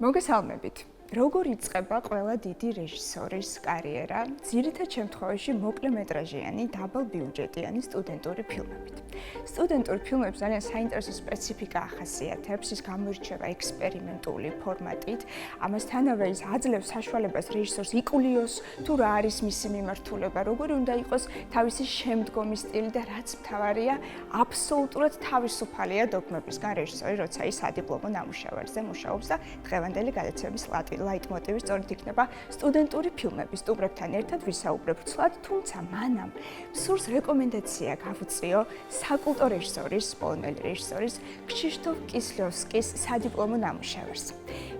მოგესალმებით. როგორ იწყება ყველა დიდი რეჟისორის კარიერა? ძირითად შემთხვევაში მოკლემეტრაჟიანი, დაბალბიუჯეტიანი სტუდენტური ფილმებით. სტუდენტურ ფილმებს ძალიან საინტერესო სპეციფიკა ახასიათებს, ის გამოირჩევა ექსპერიმენტული ფორმატით. ამასთანავე ის აძლევს საშუალებას რეჟისორს იკულიოს, თუ რა არის მისი მიმართულება, როგორი უნდა იყოს თავისი შემდგომი სტილი და რაც მთავარია, აბსოლუტურად თავისუფალია დოგმებისგან რეჟისორი, როცა ის სადიპლომო ნამუშევარზე მუშაობს და დღევანდელი გადაცემის ლაიტმოტივი სწორედ იქნება სტუდენტური ფილმები. სტუმრებთან ერთად ვისაუბრებ ცვლად, თუმცა მანამ სურს რეკომენდაცია გავუწიო საკულტო რეჟისორის, პოლონელი რეჟისორის ქშიშტოფ კისლოვსკის სადიპლომო ნამუშევარს.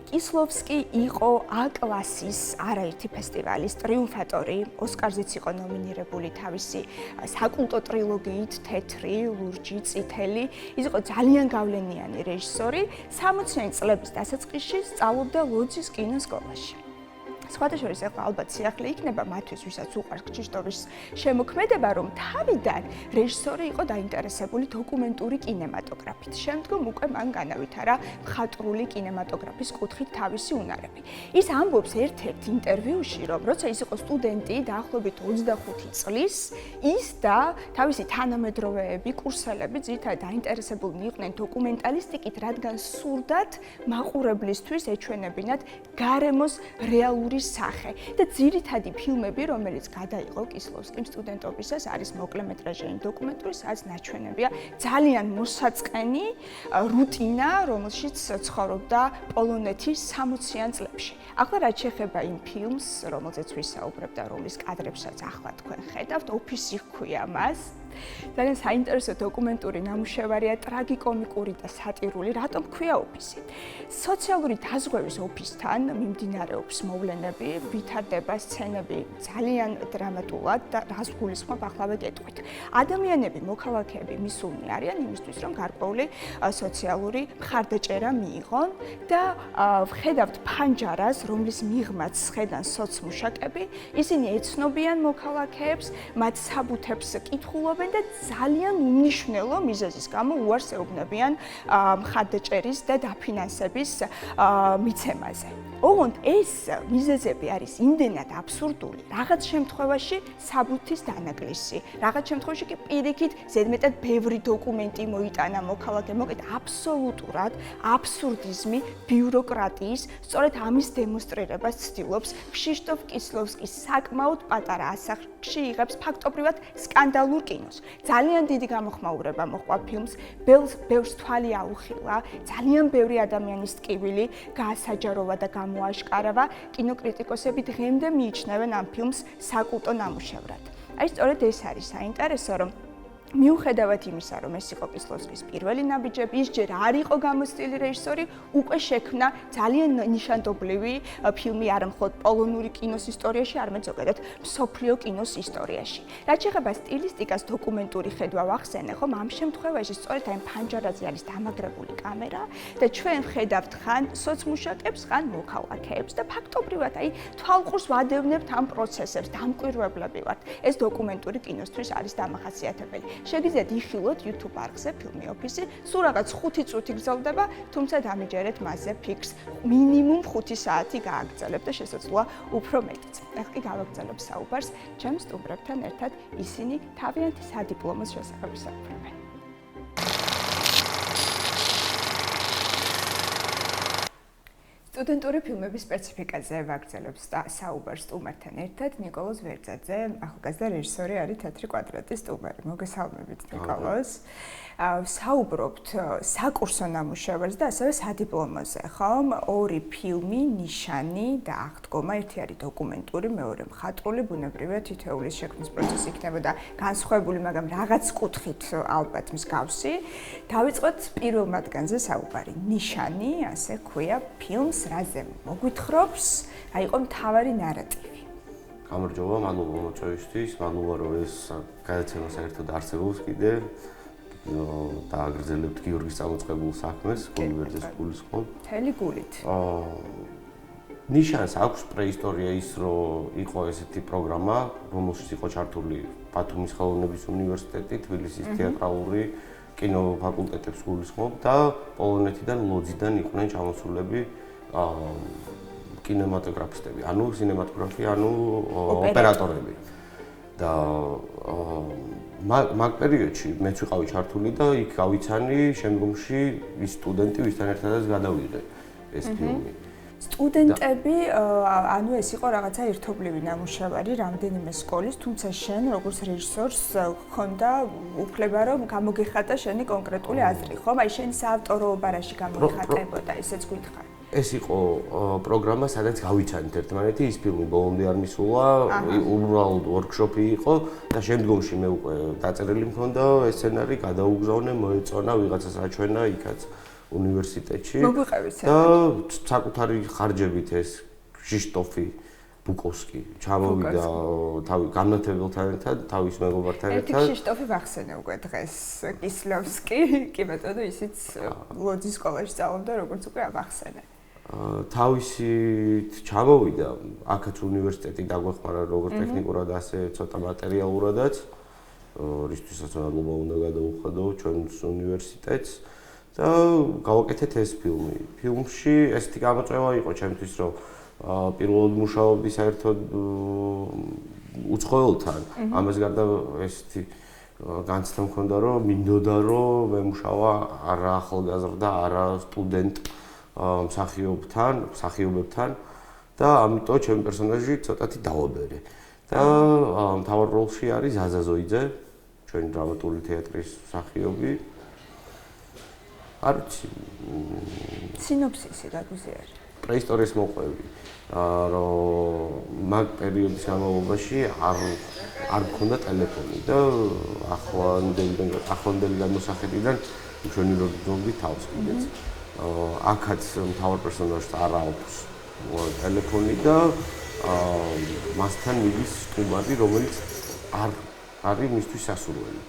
კისლოვსკი იყო A-კლასის არაერთი ფესტივალის ტრიუმფატორი, ოსკარზეც იყო ნომინირებული თავისი საკულტო ტრილოგიით თეთრი, ლურჯი, წითელი. ის იყო ძალიან გავლენიანი რეჟისორი, 60-იანი წლების დასაწყისში სწავლობდა ლოძის კინოსკოლაში. სხვადასხვა ახლა ალბათ სიახლე იქნება მათთვის, ვისაც უყვარს ქშიშტოფის შემოქმედება, რომ თავიდან რეჟისორი იყო დაინტერესებული დოკუმენტური კინემატოგრაფით. შემდგომ უკვე მან განავითარა მხატვრული კინემატოგრაფის კუთხით თავისი უნარები. ის ამბობს ერთ-ერთ ინტერვიუში, რომ როცა ის იყო სტუდენტი, დაახლოებით 25 წლის, ის და თავისი თანამედროვეები, კურსელები ძირითადად დაინტერესებულნი იყვნენ დოკუმენტალისტიკით, რადგან სურდათ მაყურებლისთვის ეჩვენებინათ გარემოს რეალური სახე და ძირითადი ფილმები, რომელიც გადაიღო კისლოვსკიმ სტუდენტობისას, არის მოკლემეტრაჟიანი დოკუმენტური, სადაც ნაჩვენებია ძალიან მოსაწყენი რუტინა, რომელშიც ცხოვრობდა პოლონეთის 60-იან წლებში. ახლა რაც შეეხება იმ ფილმს, რომელზეც ვისაუბრებ და რომლის კადრებსაც ახლა თქვენ ხედავთ, ოფისი ჰქვია მას. ძალიან საინტერესო დოკუმენტური ნამუშევარია, ტრაგიკომიკური და სატირული. რატომ ჰქვია ოფისი? სოციალური დაზღვევის ოფისთან მიმდინარეობს მოვლენები, ვითარდება სცენები ძალიან დრამატულად და რას გულისხმობ ახლავე კითხვით. ადამიანები, მოქალაქეები მისულნი არიან იმისთვის, რომ გარკვეული სოციალური მხარდაჭერა მიიღონ და ვხედავთ ფანჯარას, რომლის მიღმაც ხედან სოცმუშაკები, ისინი ეცნობიან მოქალაქეებს, მათ საბუთებს კითხულობენ და ძალიან უმნიშვნელო მიზეზის გამო უარს ეუბნებიან მხარდაჭერის და დაფინანსების მიცემაზე. ოღონდ ეს მიზეზები არის იმდენად აბსურდული, რაღაც შემთხვევაში საბუთის დანაკლისი, რაღაც შემთხვევაში კი პირიქით ზედმეტად ბევრი დოკუმენტი მოიტანა მოქალაქემ. მოკეთ აბსოლუტურად აბსურდიზმი ბიუროკრატიის სწორედ ამის დემონსტრირებას ცდილობს ქშიშტოფ კისლოვსკის საკმაოდ პატარა ასაკში იღებს ფაქტობრივად სკანდალურ კინოს. ძალიან დიდი გამოხმაურება მოჰყვა ფილმს, ბევრს თვალი აუხილა, ძალიან ბევრი ადამიანის ტკივილი გაასაჯაროვა და მოაშკარავა. კინოკრიტიკოსები დღემდე მიიჩნევენ ამ ფილმს საკულტო ნამუშევრად. აი სწორედ ეს არის საინტერესო, რომ მიუხედავად იმისა, რომ ეს იყო კისლოვსკის პირველი ნაბიჯები, ის ჯერ არ იყო გამოცდილი რეჟისორი, უკვე შექმნა ძალიან ნიშანდობლივი ფილმი არა მხოლოდ პოლონური კინოს ისტორიაში, არამედ ზოგადად მსოფლიო კინოს ისტორიაში. რაც შეეხება სტილისტიკას, დოკუმენტური ხედვა ვახსენე, ხომ ამ შემთხვევაში სწორედ აი ფანჯარაზე არის დამაგრებული კამერა და ჩვენ ვხედავთ ხან სოცმუშაკებს, ხან მოქალაქეებს და ფაქტობრივად აი თვალყურს ვადევნებთ ამ პროცესებს, დამკვირვებლები ვართ. ეს დოკუმენტური კინოსთვის არის დამახასიათებელი. შეგიძლიათ იხილოთ YouTube არხზე ფილმი ოფისი, სულ რაღაც 5 წუთი გრძელდება, თუმცა დამიჯერეთ მასზე ფიქს მინიმუმ 5 საათი გააგრძელებთ და შესაძლოა უფრო მეტიც. ახლა კი გავაგრძელებ საუბარს ჩემს სტუმრებთან ერთად, ისინი თავიანთი სადიპლომოს შესახებ ვისაუბრებენ. სტუდენტური ფილმების სპეციფიკაზე ვაგრძელებ საუბარს სტუმართან ერთად. ნიკოლოზ ვერძაძე, ახალგაზრდა რეჟისორი, არის თეთრი კვადრატის სტუმარი. მოგესალმებით, ნიკოლოზ. საუბრობთ საკურსო ნამუშევარზე და ასევე სადიპლომოზე, ხომ? ორი ფილმი, ნიშანი და აღდგომა, ერთი არის დოკუმენტური, მეორე მხატვრული, ბუნებრივია თითოეულის შექმნის პროცესი იქნებოდა განსხვავებული, მაგრამ რაღაც კუთხით ალბათ მსგავსი. დავიწყოთ პირველ მათგანზე საუბარი. ნიშანი, ასე ქვია ფილმს, რაზე მოგვითხრობს, რა იყო მთავარი ნარატივი? გამარჯობა, მადლობა მოწვევისთვის, მადლობა რომ ეს გადაცემა საერთოდ არსებობს კიდევ. და აგრძელებთ გიორგის წამოწყებულ საქმეს, გულივერძეს გულისხმობ. მთელი გულით. ნიშანს აქვს პრეისტორია ის, რომ იყო ესეთი პროგრამა, რომელშიც იყო ჩართული ბათუმის ხელოვნების უნივერსიტეტი, თბილისის თეატრალური კინო ფაკულტეტებს გულისხმობ და პოლონეთიდან ლოძიდან იყვნენ ჩამოსულები კინემატოგრაფისტები, ანუ სინემატოგრაფი, ანუ ოპერატორები. და მაგ პერიოდში მეც ვიყავი ჩართული და იქ გავიცანი შემდგომში ის სტუდენტი, ვისთან ერთადაც გადავიღე ეს ფილმი. სტუდენტები, ანუ ეს იყო რაღაცა ერთობლივი ნამუშევარი რამდენიმე სკოლის, თუმცა შენ როგორც რეჟისორს გქონდა უფლება რომ გამოგეხატა შენი კონკრეტული აზრი, ხო? აი შენი საავტორო ბარაში გამოიხატებოდა, ესეც გითხარ. ეს იყო პროგრამა, სადაც გავიცანით ერთმანეთი, ის ფილმი ბოლომდე არ მისულა, უბრალოდ ვორქშოპი იყო და შემდგომში მე უკვე დაწერილი მქონდა ეს სცენარი, გადაუგზავნე, მოეწონა, ვიღაცას აჩვენა იქაც უნივერსიტეტში. მოგვიყევი და საკუთარი ხარჯებით ეს ჟიშტოფი ბუკოვსკი ჩამოვიდა თავი განმანათებელთან ერთად, თავის მეგობართან ერთად. ერთი ჟიშტოფი ვახსენე უკვე დღეს, კისლოვსკი, კი ბატონო, ისიც ლოძის სკოლაში სწავლობდა, როგორც უკვე ავახსენე. თავისით ჩამოვიდა, აქაც უნივერსიტეტი დაგვეხმარა როგორც ტექნიკურად, ასე ცოტა მატერიალურადაც, რისთვისაც მადლობა უნდა გადაუხადო ჩვენს უნივერსიტეტს და გავაკეთეთ ეს ფილმი. ფილმში ესეთი გამოწვევა იყო ჩემთვის, რომ პირველად მუშაობდი საერთოდ უცხოელთან. ამას გარდა ესეთი განცდა მქონდა, რომ მინდოდა რომ მემუშავა არა ახალგაზრდა, არა სტუდენტ მსახიობებთან და ამიტომ ჩემი პერსონაჟი ცოტათი დავაბერე. და მთავარ როლში არის ზაზა ზოიძე, ჩვენი დრამატული თეატრის მსახიობი. არ ვიცი. სინოფსისი გაგვიზიარი. პრეისტორიის მოყვები, რომ მაგ პერიოდის განმავლობაში არ მქონდა ტელეფონი და ახლანდელი გამოსახედიდან ჩვენი როდი თავს კიდეც. აქაც მთავარ პერსონაჟს არ აქვს ტელეფონი და მასთან მიდის სტუმარი, რომელიც არ არის მისთვის სასურველი.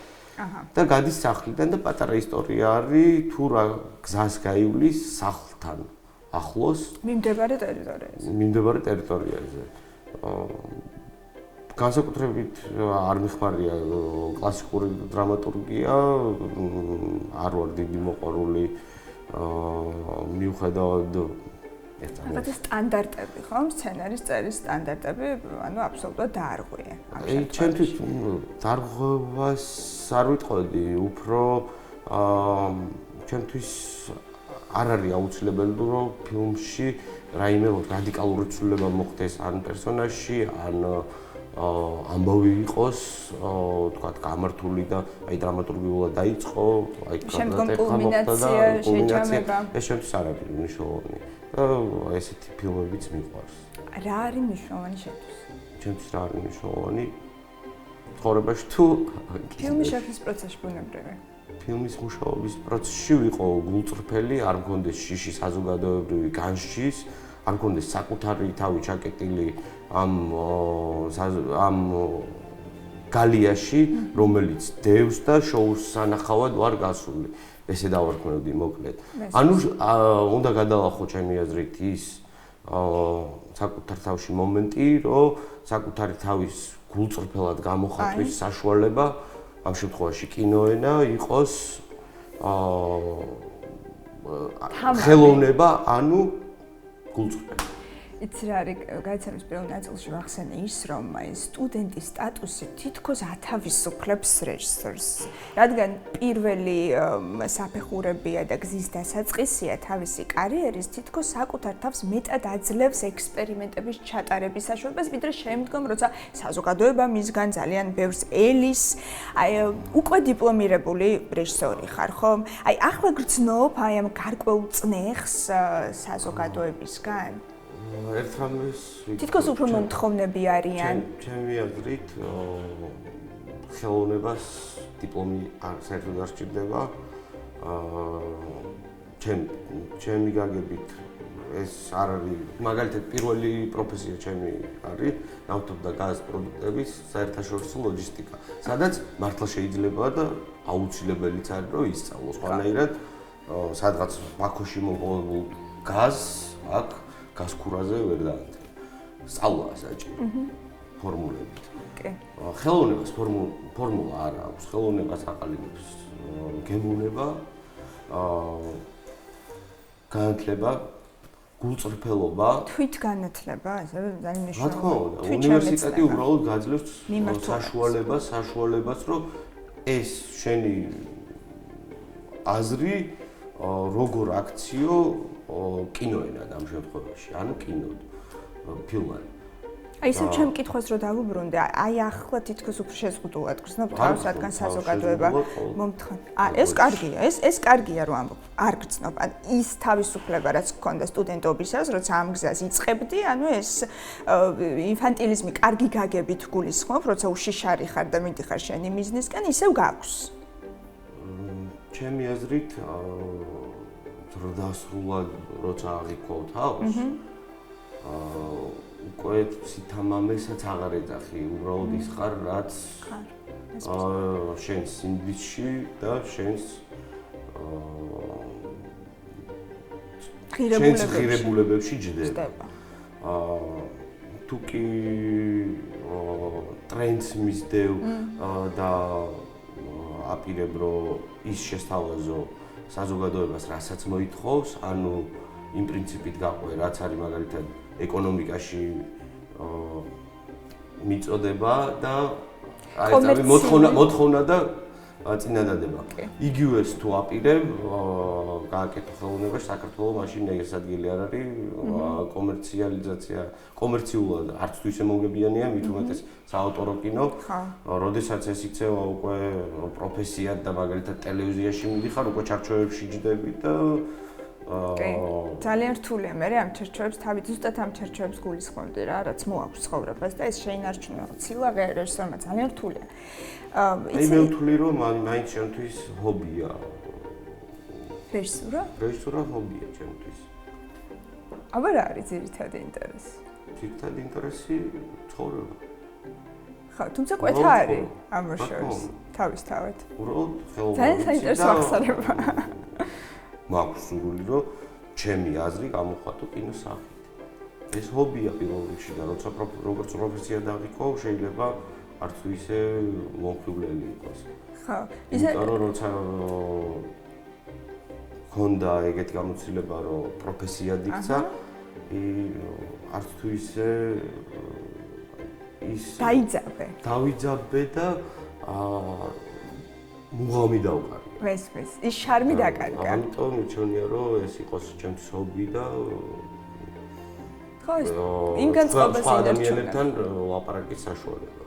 და გადის სახლიდან და პატარა ისტორია არის თუ რა გზას გაივლის სახლთან ახლოს მიმდებარე ტერიტორიაზე. განსაკუთრებით არ მიხმარია კლასიკური დრამატურგია, არ ვარ დიდი მოყვარული მიუხედავად რაღაც სტანდარტები, ხო? სცენარის წერის სტანდარტები, ანუ აბსოლუტურად დაარღვია. ჩემთვის დარღვევას არ ვიტყოდი, უფრო ჩემთვის არ არის აუცილებელი, რომ ფილმში რაიმე რადიკალური ცვლილება მოხდეს ან პერსონაჟში, ან ამბავი იყოს, თქვათ, გამართული და აი დრამატურგიულად დაიწყო, აი კულმინაცია შეჯამება. ეს შემთხვევით არ არის მნიშვნელოვანი. და ესეთი ფილმებიც მიყვარს. რა არის მნიშვნელოვანი შენთვის? ჩემთვის რა არის მნიშვნელოვანი? ცხოვრებაში თუ ფილმის შექმნის პროცესში ბუნებრივი. ფილმის მუშაობის პროცესში ვიყო გულწრფელი, არ მქონდეს შიში საზოგადოებრივი განშის, არ მქონდეს საკუთარი თავი ჩაკეტილი ამ გალიაში, რომელიც დევს და შოუს სანახავად ვარ გასული. ესე დავარქმევდი მოკლედ. ანუ უნდა გადალახო ჩემი აზრით ის საკუთარ თავში მომენტი, რომ საკუთარი თავის გულწრფელად გამოხატვის საშუალება ამ შემთხვევაში კინოენა იყოს ხელოვნება, ანუ გულწრფელი. იცი რა არის გაიცემის პირველ ნაწილში ვახსენე ის, რომ აი სტუდენტის სტატუსი თითქოს ათავისუფლებს რეჟისორს, რადგან პირველი საფეხურებია და გზის დასაწყისია თავისი კარიერის, თითქოს საკუთარ თავს მეტად აძლევს ექსპერიმენტების ჩატარების საშუალებას, ვიდრე შემდგომ, როცა საზოგადოება მისგან ძალიან ბევრს ელის, აი უკვე დიპლომირებული რეჟისორი ხარ, ხო? აი ახლა გრძნობ აი ამ გარკვეულ წნეხს საზოგადოებისგან? ერთ რამეს თითქოს უფრო მომთხოვნები არიან. ჩემი აზრით, ხელოვნებას დიპლომი საერთოდ არ სჭირდება. ჩემი გაგებით ეს არ არის, მაგალითად პირველი პროფესია ჩემი არის ნავთობ და გაზ პროდუქტების საერთაშორისო ლოჯისტიკა, სადაც მართლა შეიძლება და აუცილებელიც არის რომ ისწავლო სხვანაირად, სადღაც ბაქოში მოპოვებულ გაზს აქ გასკურაზე ვერ დაანთე. სწავლა საჭირო ფორმულებით. კი. ხელოვნებას ფორმულა არ აქვს. ხელოვნებას აყალიბებს გემოვნება, განათლება, გულწრფელობა. თვითგანათლება, ასე ძალიან რა მნიშვნელოვანია. თქმა უნდა, უნივერსიტეტი უბრალოდ გაძლევს საშუალებას, რომ ეს შენი აზრი როგორ აქციო კინოენად ამ შემთხვევაში, ანუ ფილმად. აი ისევ ჩემ კითხვას რო დავუბრუნდე, აი ახლა თითქოს უფრო შეზღუდულად გრძნობ თავს, რადგან საზოგადოება მომთხან. ეს კარგია, ეს კარგია რომ ამბობ. არ გრძნობ. ის თავისუფლება რაც გქონდა სტუდენტობისას, როცა ამ გზას იწყებდი, ანუ ეს ინფანტილიზმი კარგი გაგებით გულისხმობ, როცა უშიშარი ხარ და მიდიხარ შენი მიზნისკენ, ისევ გაქვს. ჩემი აზრით, დროდასრულად როცა აღიქვავ თავს, უკვე სითამამესაც აღარ ეძახი, უბრალოდ ის ხარ, რაც შენს სინდისში და შენს ღირებულებებში ჯდება. თუ კი ტრენდს მისდევ და აპირებ, რომ ის შესთავაზო საზოგადოებას, რასაც მოითხოვს, ანუ იმ პრინციპით გაყვე, რაც არის მაგალითად ეკონომიკაში მიწოდება და აი ეს მოთხოვნა და წინადადება. იგივეს თუ აპირებ, გააკეთო ხელოვნებაში, საქართველოს მაშინ ეს ადგილი არ არის კომერციალიზაცია, კომერციულად არც თუ ისე მომგებიანია, მით უმეტეს საავტორო კინო. როდესაც ეს იქცევა უკვე პროფესიად და მაგალითად ტელევიზიაში მიდიხარ, უკვე ჩარჩოებში ჯდები და ძალიან რთულია მე ამ ჩერჩოებს თავით ზუსტად ამ ჩერჩოებს გულისხმობდი რა, რაც მოაქვს ცხოვრებას და ეს შეინარჩუნო ცილა რეჟისორმა ძალიან რთულია. აი მე ვთვლი რომ მაინც ჩემთვის ჰობია. რეჟისურა ჰობია ჩემთვის. აბა რა არის ძირითადი ინტერესი? ძირითადი ინტერესი ცხოვრება. ხო, თუმცა კვეთა არის ამ შორის თავისთავად. უბრალოდ ხელოვნება. ძალიან საინტერესო აღსანება. მაქვს სურვილი, რომ ჩემი აზრი გამოხატო კინოსახით. ეს ჰობია პირველ რიგში და როცა როგორც პროფესია დავიქო, შეიძლება არც ისე მომხიბვლელი იყოს. ხო, იმიტომ რომ როცა ქონდა ეგეთი გამოცდილება, რომ პროფესია იქცა, არც თუ ისე ის დავიძაბე და მუღამი დავყარი. მესმის, ის შარმი დაკარგა. ამიტომ მიჩვენია, რომ ეს იყოს ჩემთვის ჰობი და ხო, იმ განწყობას ადამიანებთან ლაპარაკის საშუალება.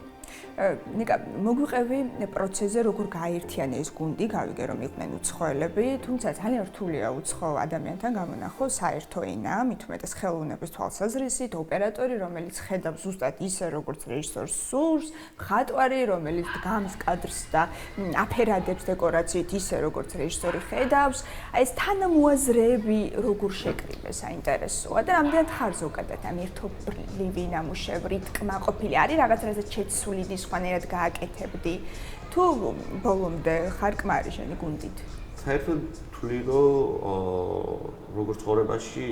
ნიკა, მოგვიყევი პროცესზე, როგორ გააერთიანე ეს გუნდი, გავიგე რომ იყვნენ უცხოელები, თუმცა ძალიან რთულია უცხო ადამიანთან გამონახო საერთო ენა, მით უმეტეს ხელოვნების თვალსაზრისით, ოპერატორი, რომელიც ხედავს ზუსტად ისე, როგორც რეჟისორს სურს, მხატვარი, რომელიც დგამს კადრს და აფერადებს დეკორაციით ისე, როგორც რეჟისორი ხედავს. აი ეს თანამოაზრეები როგორ შეკრიბეს, საინტერესოა და რამდენად ხარ ზოგადად ამ ერთობლივი ნამუშევრი კმაყოფილი არის რაღაც რაზეც შეცვლილი სხვანაირად გააკეთებდი თუ ბოლომდე ხარ კმარი შენი გუნდით? საერთოდ ვთვლი, რომ როგორც ცხოვრებაში,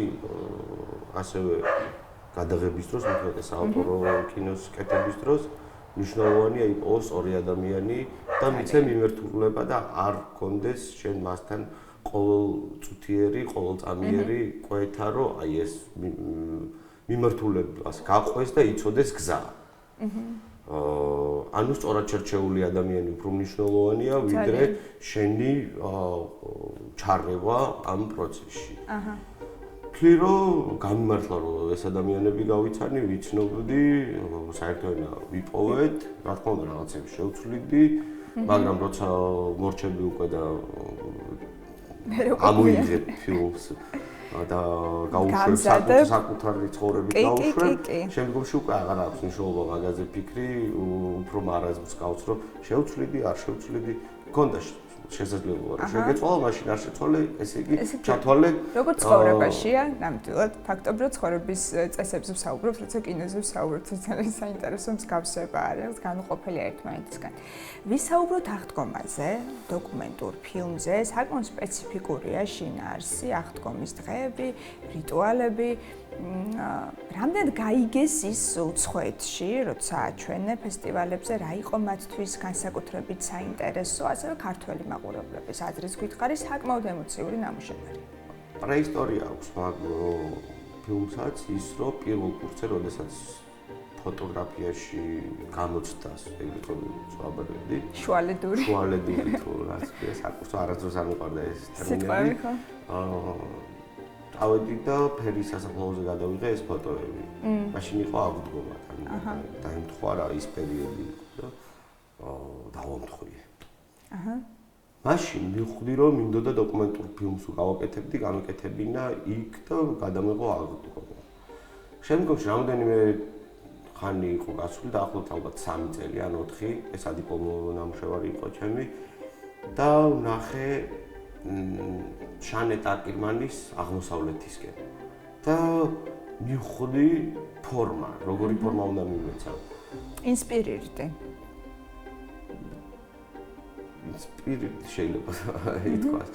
ასევე გადაღების დროს, მოკლედ საავტორო კინოს კეთების დროს, მნიშვნელოვანია იყოს ორი ადამიანი და მიცე მიმართულება და არ გქონდეს შენ მასთან ყოველწუთიერი, ყოველწამიერი კვეთა, რომ აი ეს მიმართულებას გაყვეს და იცოდეს გზა. ანუ სწორად შერჩეული ადამიანი უფრო მნიშვნელოვანია, ვიდრე შენი ჩარევა ამ პროცესში. ვთვლი, რომ გამიმართლა, რომ ეს ადამიანები გავიცანი, ვიცნობდი, საერთო ენა ვიპოვეთ, რა თქმა უნდა, რაღაცები შევცვლიდი, მაგრამ როცა მორჩები უკვე და ამოიღებ ფილმს და გაუშვებ საკუთარი ცხოვრებით გაუშვებ, შემდგომში უკვე აღარ აქვს მნიშვნელობა მაგაზე ფიქრი, უფრო მარაზმს გავცრო, შევცვლიდი, არ შევცვლიდი, მქონდა შესაძლებლობა რომ შეგეცვალა, მაშინ არ შეცვალე, ესე იგი ჩათვალე. როგორც ცხოვრებაშია, ნამდვილად, ფაქტობრივად ცხოვრების წესებზე ვსაუბრობთ, როცა კინოზე ვსაუბრობთ, ძალიან საინტერესო მსგავსება არის, განუყოფელია ერთმანეთისგან. ვისაუბროთ აღდგომაზე, დოკუმენტურ ფილმზე, საკმაოდ სპეციფიკურია შინაარსი, აღდგომის დღეები, რიტუალები. რამდენად გაიგეს ის უცხოეთში, როცა აჩვენე ფესტივალებზე, რა იყო მათთვის განსაკუთრებით საინტერესო, ასევე ქართველი მაყურებლების აზრის გვითხარი საკმაოდ ემოციური ნამუშევარი. პრეისტორია აქვს, ფილმსაც ის, რომ პირველ კურსზე, როდესაც ფოტოგრაფიაში გამოცდას, ეგრეთ წვაბერდი. შუალედური თუ რაც ქვია, საკურსო არასდროს არ მიყვარდა ეს ტერმინები. ავედი და ფერის სასაფლაოზე გადავიღე ეს ფოტოები. მაშინ იყო აღდგომა, დაემთხვა რა ის პერიოდი იყო და დავამთხვიე. მაშინ მივხვდი, რომ მინდოდა დოკუმენტურ ფილმს გავაკეთებდი, გამეკეთებინა იქ და გადამეღო აღდგომა. შემდგომში რამდენიმე ხანი იყო გასული და ახლოთ ალბათ 3 წელი ან 4, ეს სადიპლომო ნამუშევარი იყო ჩემი და ვნახე შანეტ აკირმანის აღმოსავლეთისკენ. და მივხვდი ფორმა, როგორი ფორმა უნდა მივეცა. ინსპირირდი. შეიძლება ითქვას.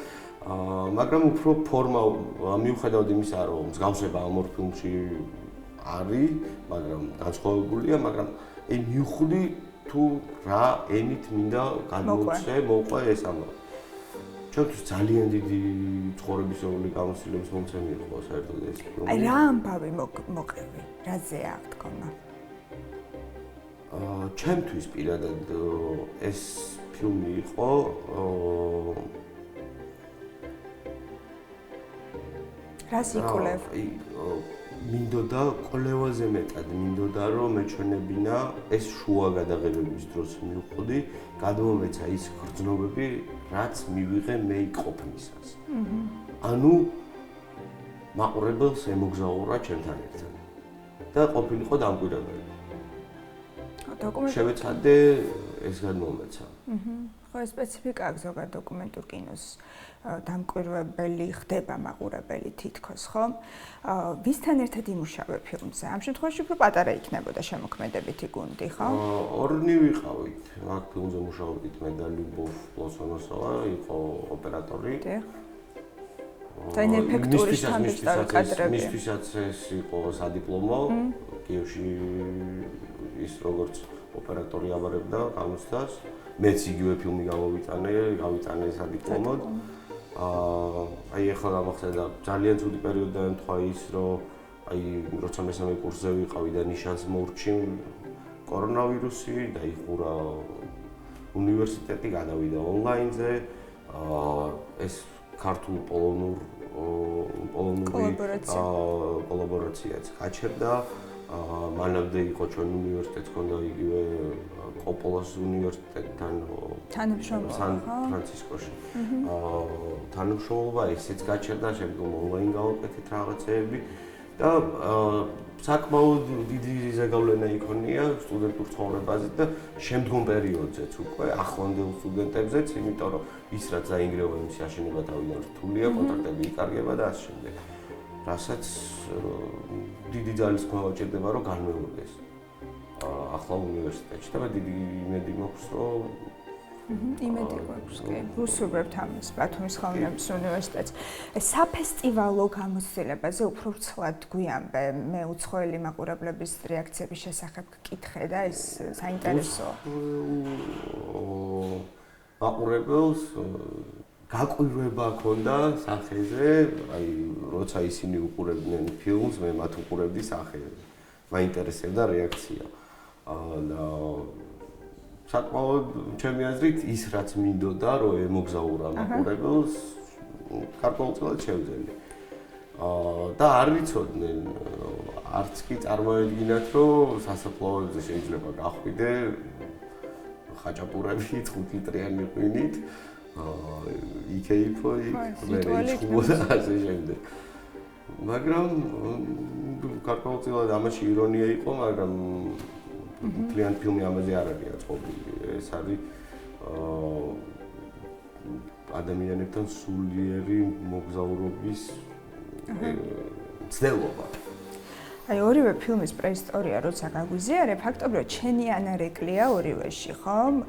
მაგრამ უფრო ფორმა მიუხედავად იმისა, რომ მსგავსება ამ ორ ფილმში არის, მაგრამ განსხვავებულია, მაგრამ მივხვდი თუ რა ენით მინდა მოვყვე ეს ამბავი. ჩვენთვის ძალიან დიდი ცხოვრებისეული გამოცდილების მომცემი იყო საერთოდ ეს ფილმი. აი რა ამბავი მოყევი? რაზე აღდგომა? ჩემთვის პირადად ეს ფილმი იყო რას იკვლევ? მინდოდა ყველაზე მეტად მინდოდა რომ მეჩვენებინა ეს შუა გადაღებების დროს მივხვდი, გადმომეცა ის გრძნობები, რაც მივიღე მე ყოფნისას. ანუ მაყურებელს ემოგზაურა ჩემთან ერთად და ყოფილიყო დამკვირვებელი. შევეცადე ეს გადმომეცა. ხო, ეს სპეციფიკა აქვს ზოგადად დოკუმენტურ კინოს. დამკვირვებელი ხდება მაყურებელი თითქოს, ხო? ვისთან ერთად იმუშავე ფილმზე? ამ შემთხვევაში უფრო პატარა იქნებოდა შემოქმედებითი გუნდი, ხო? ორნი ვიყავით. მაგ ფილმზე მუშაობდით მე და ლუბოვ ლოსონოსოვა, იყო ოპერატორი. ძალიან ეფექტური შთამბეჭდავი კადრები. მისთვისაც ეს იყო სადიპლომო. კიევში ის როგორც ოპერატორი აბარებდა გამოცდას. მეც იგივე ფილმი გავიტანე სადიპლომოდ. აი ახლა გამახსენდა ძალიან ცუდი პერიოდი დაემთხვა ის, რომ აი როცა მესამე კურსზე ვიყავი და ნიშანს მოვრჩი კორონავირუსი და იხურა უნივერსიტეტი, გადავიდა ონლაინზე. ეს ქართულ-პოლონური კოლაბორაციაც გაჩერდა. მანამდე იყო ჩვენ უნივერსიტეტს ჰქონდა იგივე კოპოლას უნივერსიტეტთან თანამშრომლობა სან-ფრანცისკოში. თანამშრომლობა ისიც გაჩერდა, შემდგომ ონლაინ გავაკეთეთ რაღაცეები და საკმაოდ დიდი ზეგავლენა იქონია სტუდენტურ ცხოვრებაზე და შემდგომ პერიოდზეც უკვე ახლანდელ სტუდენტებზეც, იმიტომ რომ ის რაც დაინგრევა იმის აშენება თავიდან რთულია, კონტრაქტები იკარგება და ასე შემდეგ. რასაც დიდი ძალის ხმა უჭირდება რომ განმეორდეს ახლა უნივერსიტეტში და მე დიდი იმედი მაქვს რომ იმედი გვაქვს კი ვუსურვებთ ამას ბათუმის ხელოვნების უნივერსიტეტს საფესტივალო გამოცდილებაზე უფრო ვრცლად გვიამბე მე უცხოელი მაყურებლების რეაქციების შესახებ გკითხე და ეს საინტერესოა მაყურებელს გაკვირვება ქონდა სახეზე, აი, როცა ისინი უყურებდნენ ფილმს, მე მათ უყურებდი სახეზე. მაინტერესებდა რეაქცია. და საკმაოდ ჩემი აზრით ის რაც მინდოდა, რომ ემოგზაურა მაყურებელს, გარკვეულწილად შევძელი. და არ ვიცოდნენ, არც კი წარმოედგინათ, რომ სასაფლაოზე შეიძლება გახვიდე ხაჭაპურები 5 ლიტრიანი ღვინით. იქეიფო და ასე შემდეგ. მაგრამ გარკვეულწილად ამაში ირონია იყო, მაგრამ მთლიანი ფილმი ამაზე არ არის აწყობილი. ეს არის ადამიანებთან სულიერი მოგზაურობის ცდელობა. აი ორივე ფილმის პრეისტორია როცა გაგვიზიარე, ფაქტობრივად ჩენი ანარეკლია ორივეში, ხო?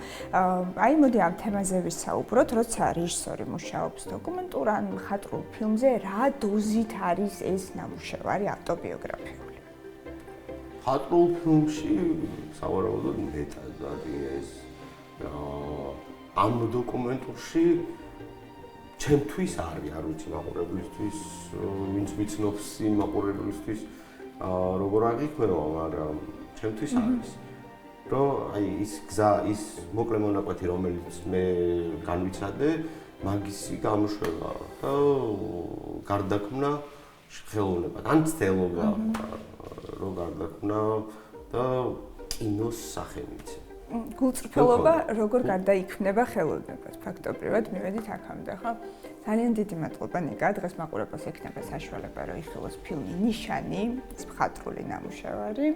აი მოდი ამ თემაზე ვისაუბროთ, როცა რეჟისორი მუშაობს დოკუმენტურ ან მხატვრულ ფილმზე, რა დოზით არის ეს ნამუშევარი ავტობიოგრაფიული? მხატვრულ ფილმში სავარაუდოდ მეტად არის ეს ამ დოკუმენტურში ჩემთვის არის, არ ვიცი, მაყურებლისთვის, ვინც ვიცნობს იმ მაყურებლისთვის, როგორ აღიქმევა, მაგრამ ჩემთვის არის. რომ აი ის გზა, ის მოკლე მონაკვეთი, რომელიც მე განვიცადე, მაგისი გამოშვება და გარდაქმნა ხელოვნება, ან ცდელობა, რომ გარდაქმნა და კინოს სახელით. გულწრფელობა როგორ გარდაიქმნება ხელოვნებას, ფაქტობრივად მივედით აქამდე, ხო? ძალიან დიდი მადლობა ნიკა, დღეს მაყურებელს ექნება საშუალება, რომ იხილოს ფილმი ნიშანი, ეს მხატვრული ნამუშევარი,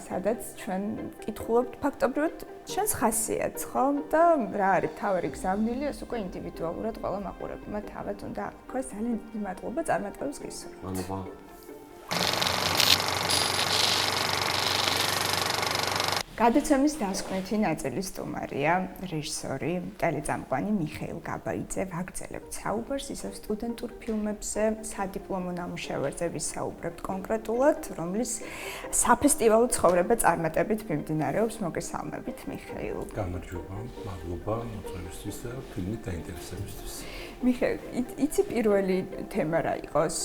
სადაც ჩვენ კითხულობთ ფაქტობრივად ჩვენს ხასიათს, ხო? და რა არის თავარი გზავნილი, ეს უკვე ინდივიდუალურად ყველა მაყურებელმა თავად უნდა აღქვას. ძალიან დიდი მადლობა, წარმატებებს გისურვებთ. მადლობა. გადაცემის დასკვნითი ნაწილის სტუმარია რეჟისორი, ტელეწამყვანი მიხეილ გაბაიძე. ვაგრძელებთ საუბარს ისევ სტუდენტურ ფილმებზე, სადიპლომო ნამუშევარზე ვისაუბრებთ კონკრეტულად, რომლის საფესტივალო ცხოვრება წარმატებით მიმდინარეობს. მოგესალმებით, მიხეილ. გამარჯობა, მადლობა მოწვევისთვის და ფილმით დაინტერესებისთვის. მიხეილ, იცი პირველი თემა რა იყოს?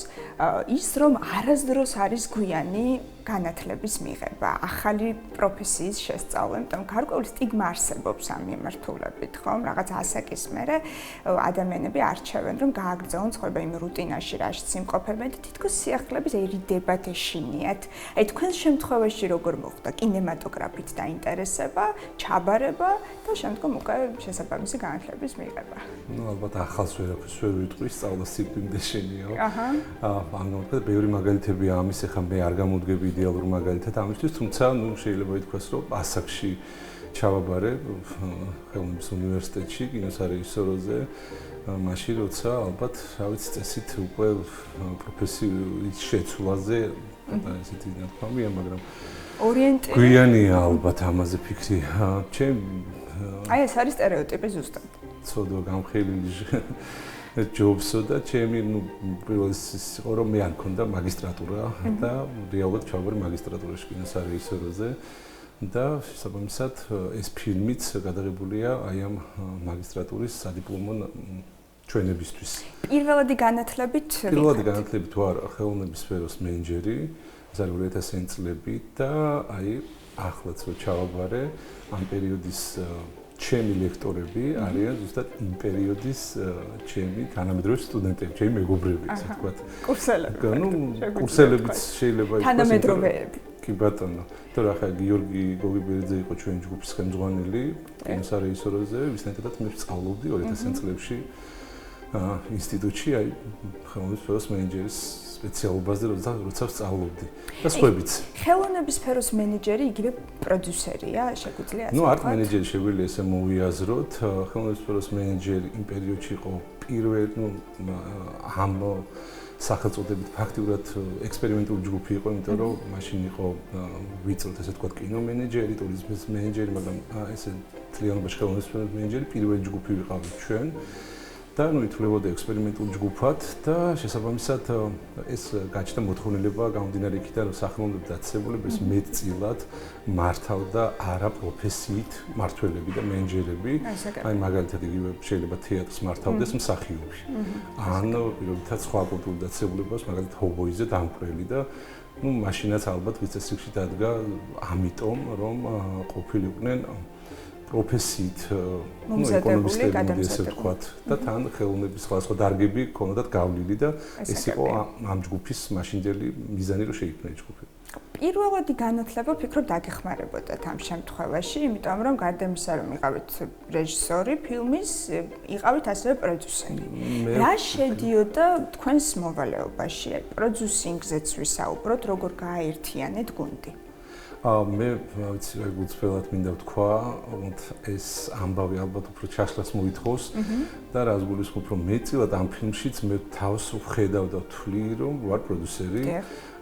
ის რომ არასდროს არის გვიანი განათლების მიღება, ახალი პროფესიის შესწავლა, იმიტომ გარკვეული სტიგმა არსებობს ამ მიმართულებით, ხომ? რაღაც ასაკის მერე ადამიანები არჩევენ, რომ გააგრძელონ ცხოვრება იმ რუტინაში, რაშიც იმყოფებენ და თითქოს სიახლეების ერიდება ეშინიათ. აი თქვენს შემთხვევაში როგორ მოხდა კინემატოგრაფით დაინტერესება, ჩაბარება და შემდგომ უკვე შესაბამისი განათლების მიღება? ნუ ალბათ ახალს ვერაფერს ვერ ვიტყვი, სწავლა სიკვდილი შენიო. აჰა. ამ გამო ბევრი მაგალითებია ამის, ეხლა მე არ გამოვდგები იდეალურ მაგალითად ამისთვის, თუმცა ნუ შეიძლება ითქვას, რომ ასაკში ჩავაბარე ხელოვნების უნივერსიტეტში, კინოს რეჟისოროზე, მაშინ როცა ალბათ, რა ვიცი, წესით უკვე პროფესიის შეცვლაზე და ესეთი ნათქვამია, მაგრამ ორიენტირება გვიანია ალბათ ამაზე ფიქრი. აი ეს არის სტერეოტიპი ზუსტად. ცოდვა გამხელილი ჯობსო და ჩემი პირველი იყო რომ მე არ მქონდა მაგისტრატურა და რეალურად ჩავაბარე მაგისტრატურაში კინოს რეჟისოროზე და შესაბამისად ეს ფილმიც გადაღებულია აი ამ მაგისტრატურის სადიპლომო ჩვენებისთვის. პირველადი განათლებით თუ არა, ხელოვნების სფეროს მენეჯერი, ეს არის 2000 წლები და აი ახლაც რო ჩავაბარე ამ პერიოდის ჩემი ლექტორები არიან ზუსტად იმ პერიოდის ჩემი თანამედროვე სტუდენტები, ჩემი მეგობრები, ასე ვთქვათ. კურსელები. ნუ კურსელებიც შეიძლება იყოს თანამედროვეები. კი ბატონო. თორე ახლა გიორგი გოგიბერიძე იყო ჩვენი ჯგუფის ხელმძღვანელი კინოს რეჟისოროზე, ვისთანაც მე სწავლობდი 2000 წლებში ინსტიტუტში, აი ხელოვნების სფეროს მენეჯერის სპეციალობაზე, როცა სწავლობდი. და სხვაებიც. ხელოვნების სფეროს მენეჯერი იგივე პროდიუსერია, შეგვიძლია ასე ნუ არც მენეჯერი შეგვიძლია ესე მოვიაზროთ. ხელოვნების სფეროს მენეჯერი იმ პერიოდში იყო პირველი, ამ სახელწოდებით ფაქტიურად ექსპერიმენტული ჯგუფი იყო, იმიტომ რომ მაშინ იყო ვიწროთ ესე ვთქვათ კინო მენეჯერი, ტურიზმის მენეჯერი, მაგრამ ესე თლიანობაში ხელოვნების სფეროს მენეჯერი პირველი ჯგუფი ვიყავით ჩვენ. და ნუ ითვლებოდა ექსპერიმენტულ ჯგუფად და შესაბამისად ეს გაჩნდა მოთხოვნილება გამომდინარე იქიდან რომ სახელმწიფო დაწესებულებას მეტწილად მართავდა არა პროფესიით მართველები და მენეჯერები. აი მაგალითად იგივე შეიძლება თეატრს მართავდეს მსახიობი. ან პირობითად სხვა კულტურულ დაწესებულებას მაგალითად ჰობოიზე დამკვირველი და ნუ მაშინაც ალბათ ვიცესრიგში დადგა ამიტომ რომ ყოფილიყვნენ პროფესიით ეკონომისტები ესე ვთქვათ და თან ხელოვნების სხვადასხვა დარგები ქონოდათ გავლილი და ეს იყო ამ ჯგუფის მაშინდელი მიზანი რომ შეიქმნა ჯგუფი. პირველადი განათლება ვფიქრობ დაგეხმარებოდათ ამ შემთხვევაში, იმიტომ რომ გარდა იმისა რომ იყავით რეჟისორი ფილმის, იყავით ასევე პროდიუსერი. რა შედიოდა თქვენს მოვალეობაში? პროდიუსინგზეც ვისაუბროთ, როგორ გააერთიანეთ გუნდი? მე ვიცი რა გულწრფელად მინდა ვთქვა, ეს ამბავი ალბათ უფრო ჩაშლას მოითხოვს და რას გულისხმობ რომ მეტწილად ამ ფილმშიც მე თავს ვხედავ და ვთვლი რომ ვარ პროდიუსერი.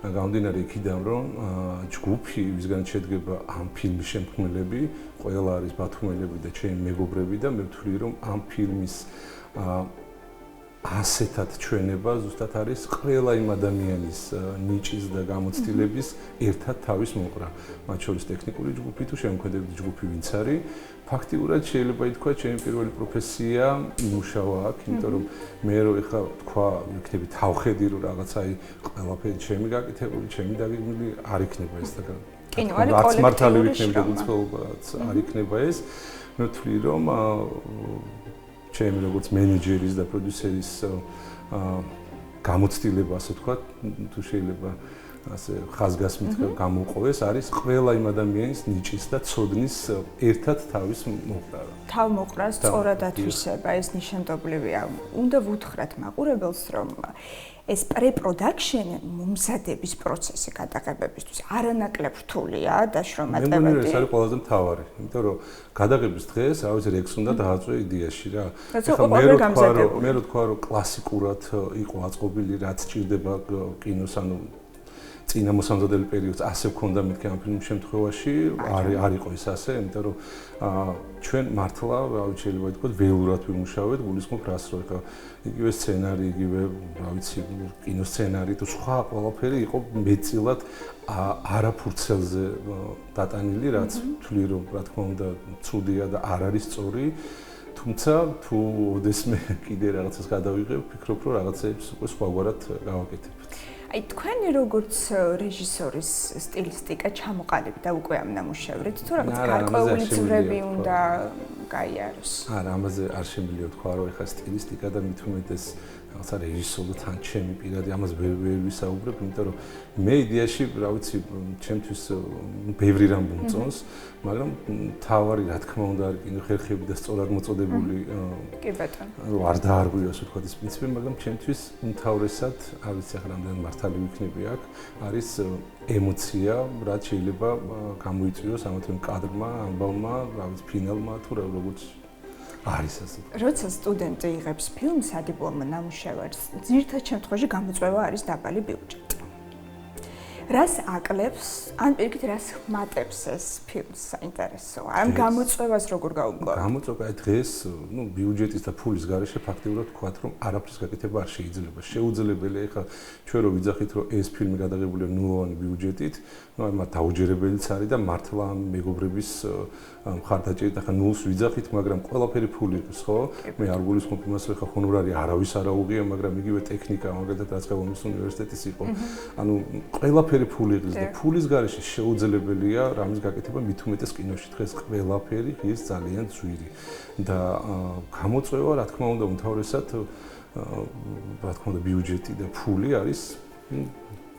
გამომდინარე იქიდან რომ ჯგუფი ვისგან შედგება ამ ფილმის შემქმნელები, ყველა არის ბათუმელები და ჩემი მეგობრები და მე ვთვლი რომ ამ ფილმის ასეთად ჩვენება ზუსტად არის ყველა იმ ადამიანის ნიჭის და გამოცდილების ერთად თავის მოყრა. მათ შორის ტექნიკური ჯგუფი თუ შემოქმედებითი ჯგუფი ვინც არის, ფაქტიურად შეიძლება ითქვა, ჩემი პირველი პროფესია იმუშავა აქ, იმიტომ რომ მე რო ეხა თქვა, ვიქნები თავხედი რომ რაღაცა ყველაფერი ჩემი გაკეთებული, ჩემი დაგეგმილი არ იქნება ეს და კინო არის კოლექტიური უცხოებაც არ იქნება ეს. მე ვთვლი რომ ჩემი როგორც მენეჯერის და პროდიუსერის გამოცდილება, ასე ვთქვათ, თუ შეიძლება ასე ხაზგასმით გამოვყოვეს, არის ყველა იმ ადამიანის ნიჭის და ცოდნის ერთად თავის მოყრა. თავმოყრას სწორად ათვისება, ეს ნიშანდობლივია. უნდა ვუთხრათ მაყურებელს, რომ ეს პრე-პროდაქშენი მომზადების პროცესი გადაღებებისთვის არანაკლებ რთულია და შრომატევადი. მე მგონი ეს არის ყველაზე მთავარი, იმიტომ რომ გადაღების დღეს, რა ვიცი, რეგს უნდა დააწვე იდეაში რა. მე რო თქვა რომ კლასიკურად იყო აწყობილი, რაც ჭირდება კინოს, ანუ წინა მოსამზადებელი პერიოდს ასე ვქონდა მეთქე ამ ფილმის შემთხვევაში, არ იყო ეს ასე, იმიტომ რომ ჩვენ მართლა, რა ვიცი, შეიძლება ითქვას, ველურად ვიმუშავეთ, გულისხმობ რას რო ეხა იგივე სცენარი, იგივე, რა ვიცი, კინოსცენარი თუ სხვა ყველაფერი იყო მეტწილად არაფურცელზე დატანილი, რაც ვთვლი რომ რა თქმა უნდა ცუდია და არ არის სწორი. თუმცა თუ ოდესმე კიდე რაღაცას გადავიღებ, ვფიქრობ რომ რაღაცებს უკვე სხვაგვარად გავაკეთებ. აი თქვენი როგორც რეჟისორის სტილისტიკა ჩამოყალიბდა უკვე ამ ნამუშევრით, თუ რაღაც გარკვეული ძვრები უნდა გაიაროს? არა, ამაზე არ შემიძლია თქვა, რომ ეხა სტილისტიკა და მით უმეტეს რაღაცა რეჟისორი თან ჩემი პირადი ამას ვერ ვისაუბრებ, იმიტომ რომ მე იდეაში, რა ვიცი, ჩემთვის ბევრი რამ მომწონს, მაგრამ თავარი რა თქმა უნდა არის კინო ხერხები და სწორად მოწოდებული კი ბატონო. არ დაარღვიოს ვთქვათ ეს პრინციპი, მაგრამ ჩემთვის უმთავრესად, არ ვიცი ახლა რამდენი მართალი ვიქნები აქ, არის ემოცია, რაც შეიძლება გამოიწვიოს ამ თემ კადრმა, ამბავმა, რა ვიცი, ფინალმა თუ როგორც არის ასე. როცა სტუდენტი იღებს ფილმს სადიპლომო ნამუშევარს, ძირითად შემთხვევაში გამოწვევა არის დაბალი ბიუჯეტი. რას აკლებს, ან პირიქით რას ხმატებს ეს ფილმს საინტერესოა? ამ გამოწვევას როგორ გაუკლავთ? გამოწვევა დღეს, ნუ ბიუჯეტის და ფულის გარეშე ფაქტიურად ვთქვათ, რომ არაფრის გაკეთება არ შეიძლება. შეუძლებელია ეხლა ჩვენ რო ვიძახით, რომ ეს ფილმი გადაღებულია ნულოვანი ბიუჯეტით, ნუ აი მათ დაუჯერებელიც არის და მართლა მეგობრების მხარდაჭერით ახლა ნულს ვიძახით, მაგრამ ყველაფერი ფული აქვს, ხო? მე არ გულისხმობ იმას, რომ ეხლა ჰონორარი არავის არ აუღია, მაგრამ იგივე ტექნიკა, მაგალითად რაც გაგონის უნივერსიტეტის იყო. ანუ ყველაფერი ფული ღირს და ფულის გარეშე შეუძლებელია რამის გაკეთება, მით უმეტეს კინოში დღეს ყველაფერი ღირს ძალიან ძვირი. და გამოწვევა, რა თქმა უნდა, უმთავრესად, რა თქმა უნდა, ბიუჯეტი და ფული არის